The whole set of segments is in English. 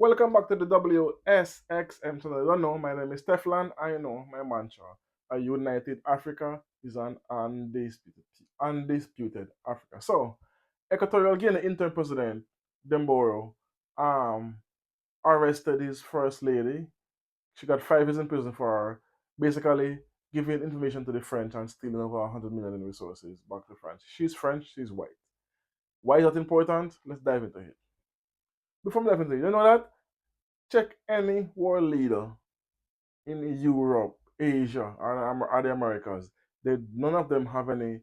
Welcome back to the WSXM channel. I don't know, my name is Teflon. I know my mantra. A united Africa is an undisputed Africa. So, Equatorial Guinea interim president Demboro um, arrested his first lady. She got 5 years in prison for basically giving information to the French and stealing over 100 million in resources back to France. She's French, she's white. Why is that important? Let's dive into it. Before we dive into it, you know that? Check any world leader in Europe, Asia, or the Americas. None of them have any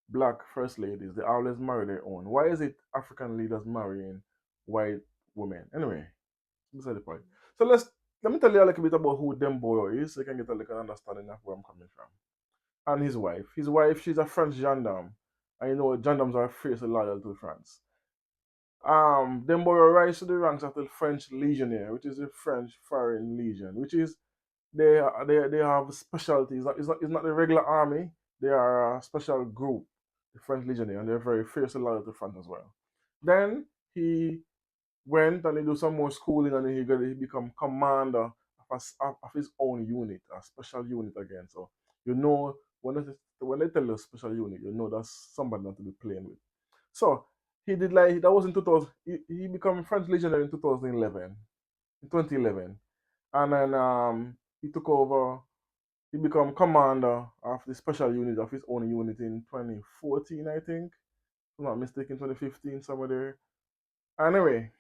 black first ladies. They always marry their own. Why is it African leaders marrying white women? Anyway, beside the point. So let me tell you a little bit about who Demboyo is, so you can get a little understanding of where I'm coming from. And his wife. His wife, she's a French gendarme. And you know, gendarmes are fiercely loyal to France. Demboyo rise to the ranks of the French Legionnaire, which is the French Foreign Legion, which is they have specialties. It's not the regular army. They are a special group, the French Legionnaire, and they're very fiercely loyal to France as well. Then he went and he do some more schooling, and then he become commander of his own unit, a special unit again. So you know when they tell you special unit, you know that's somebody not to be playing with. So he did like that was in 2000. He became French Legionnaire in 2011, in 2011, and then he took over. He became commander of the special unit of his own unit in 2014, I think. If I'm not mistaken, 2015, somewhere there. Anyway,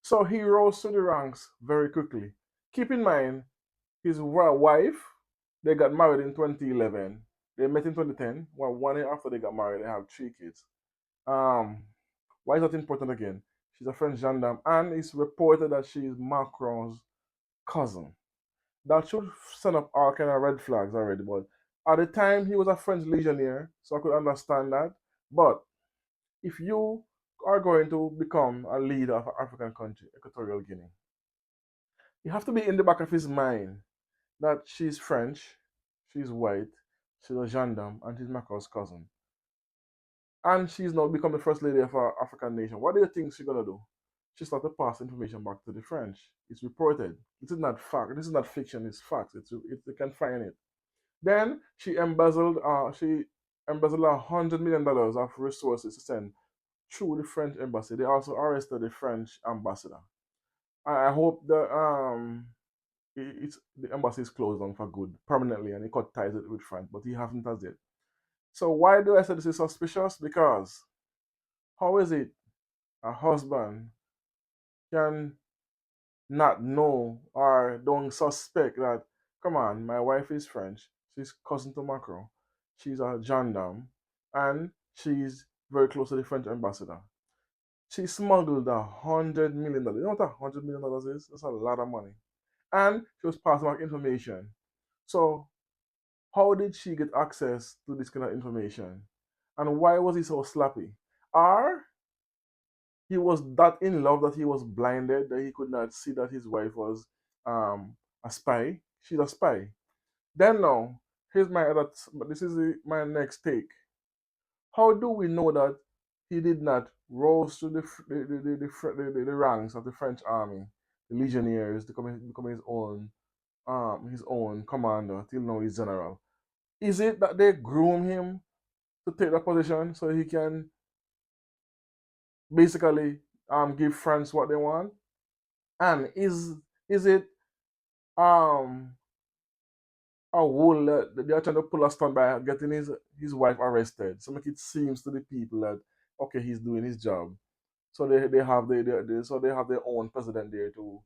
so he rose to the ranks very quickly. Keep in mind, his wife, they got married in 2011. They met in 2010. Well, 1 year after they got married, they have 3 kids. Um, why is that important again? She's a French gendarme, and it's reported that she is Macron's cousin. That should send up all kind of red flags already. But at the time, he was a French legionnaire, so I could understand that. But if you are going to become a leader of an African country, Equatorial Guinea, you have to be in the back of his mind that she's French, she's white, she's a gendarme, and she's Macron's cousin. And she's now become the first lady of our African nation. What do you think she's gonna do? She started to pass information back to the French. It's reported. This is not fact. This is not fiction. It's facts. They can find it. Then she embezzled $100 million of resources to send through the French embassy. They also arrested the French ambassador. I hope the embassy is closed down for good permanently and he cut ties with France, but he hasn't as yet. So why do I say this is suspicious? Because how is it a husband can not know or don't suspect that, come on, my wife is French, she's cousin to Macron, she's a gendarme, and she's very close to the French ambassador. She smuggled $100 million. You know what $100 million is? That's a lot of money. And she was passing back information. So how did she get access to this kind of information? And why was he so sloppy? Or he was that in love that he was blinded that he could not see that his wife was a spy. She's a spy. Then now, here's my other. This is my next take. How do we know that he did not rose to the ranks of the French army, the legionnaires, to become his own commander till now he's general? Is it that they groom him to take that position so he can basically give France what they want? And is it um a wool that they are trying to pull a stunt by getting his wife arrested? So make it seems to the people that okay he's doing his job. So they have they have their own president there to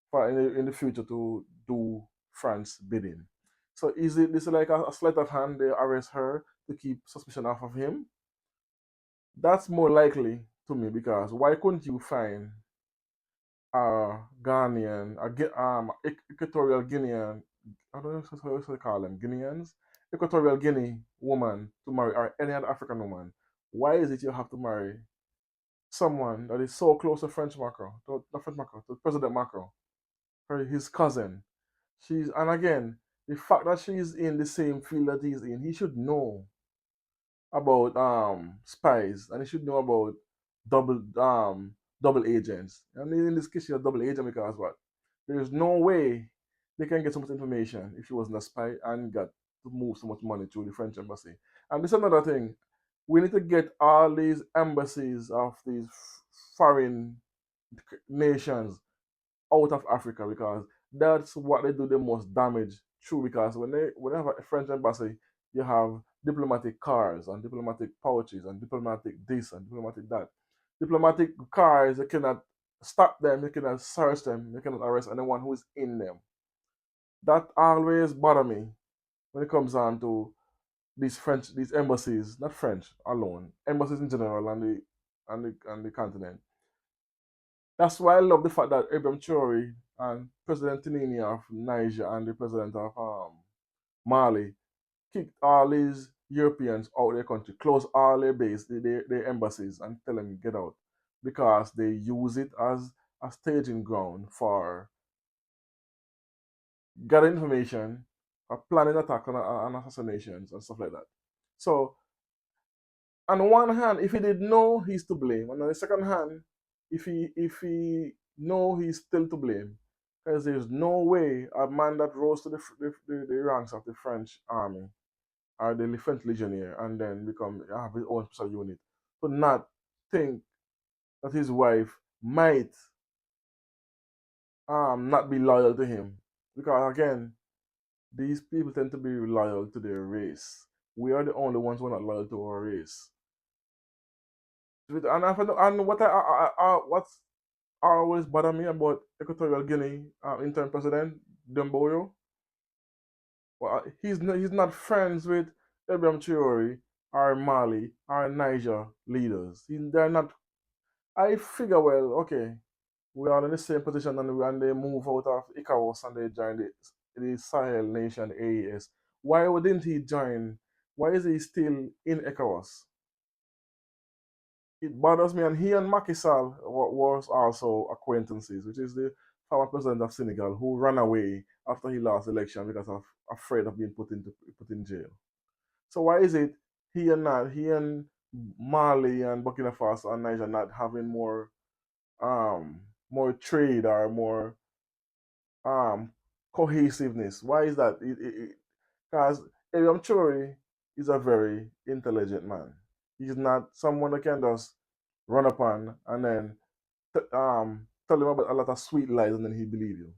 for in the future to do France bidding. So is it this is like a sleight of hand? They arrest her to keep suspicion off of him. That's more likely to me because why couldn't you find Ghanaian, Equatorial Guinean, I don't know what to call them, Guineans, Equatorial Guinea woman to marry, or any other African woman. Why is it you have to marry someone that is so close to French Macron, to not French Macron, to President Macron, or his cousin? And again, the fact that she's in the same field that he's in, he should know about spies and he should know about double double agents. And in this case, she's a double agent because what? There is no way they can get so much information if she wasn't a spy and got to move so much money through the French embassy. And this is another thing. We need to get all these embassies of these foreign nations out of Africa because that's what they do the most damage through. Because when they have a French embassy, you have diplomatic cars and diplomatic pouches and diplomatic this and diplomatic that. Diplomatic cars, you cannot stop them, you cannot search them, you cannot arrest anyone who is in them. That always bother me when it comes on to these embassies, not French alone, embassies in general on the continent. That's why I love the fact that Abraham Traore and President Tinini of Niger and the president of Mali kicked all these Europeans out of their country, close all their base, their embassies, and tell them get out because they use it as a staging ground for gathering information, for planning attack and assassinations and stuff like that. So on one hand, if he did know, he's to blame. And on the second hand, if he know, he's still to blame, because there's no way a man that rose to the ranks of the French army or the French legionnaire and then become have his own special unit to not think that his wife might not be loyal to him, because again, these people tend to be loyal to their race. We are the only ones who are not loyal to our race. And what's always bother me about Equatorial Guinea interim president doumbouya, well, he's not friends with Ibrahim Traore or Mali or Niger leaders. They're not. I figure, well, okay, we are in the same position, and they move out of ECOWAS and they join the Sahel nation AES. Why wouldn't he join? Why is he still in ECOWAS? It bothers me. And he and Macky Sall was also acquaintances, which is the former president of Senegal who ran away after he lost the election because of afraid of being put in jail. So why is it he and Mali and Burkina Faso and Niger not having more trade or more um cohesiveness? Why is that? Because Eliam Chori is a very intelligent man. He's not someone that can just run upon and then tell him about a lot of sweet lies and then he believe you.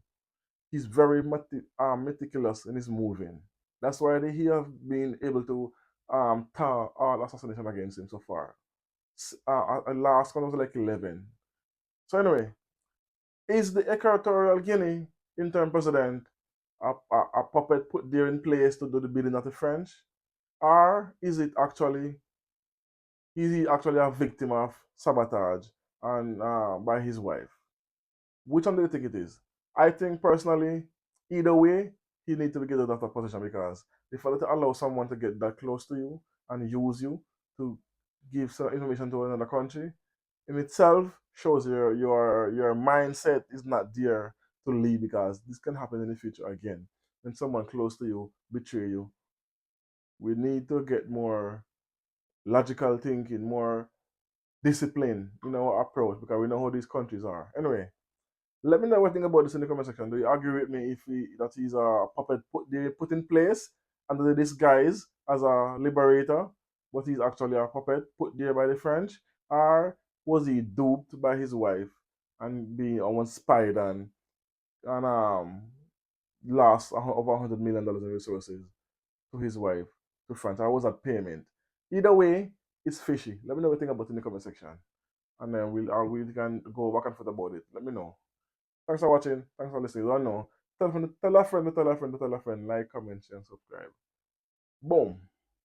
He's very meticulous in his moving. That's why he have been able to tar all assassination against him so far. Last one was like 11. So anyway, is the Equatorial Guinea interim president a puppet put there in place to do the bidding of the French? Or is he actually a victim of sabotage and by his wife? Which one do you think it is? I think personally, either way, he needs to be get out of that position, because if you allow someone to get that close to you and use you to give some information to another country, in itself shows your mindset is not there to lead, because this can happen in the future again. When someone close to you betray you, we need to get more logical thinking, more discipline in our approach, because we know how these countries are. Anyway, let me know what you think about this in the comment section. Do you agree with me that he's a puppet put in place under the disguise as a liberator, but he's actually a puppet put there by the French? Or was he duped by his wife and being almost spied on and lost over $100 million in resources to his wife, to France? Or was that payment? Either way, it's fishy. Let me know what you think about it in the comment section. And then we can go back and forth about it. Let me know. Thanks for watching. Thanks for listening. Don't know. Tell a friend, tell a friend, tell a friend, tell a friend. Like, comment, share, and subscribe. Boom.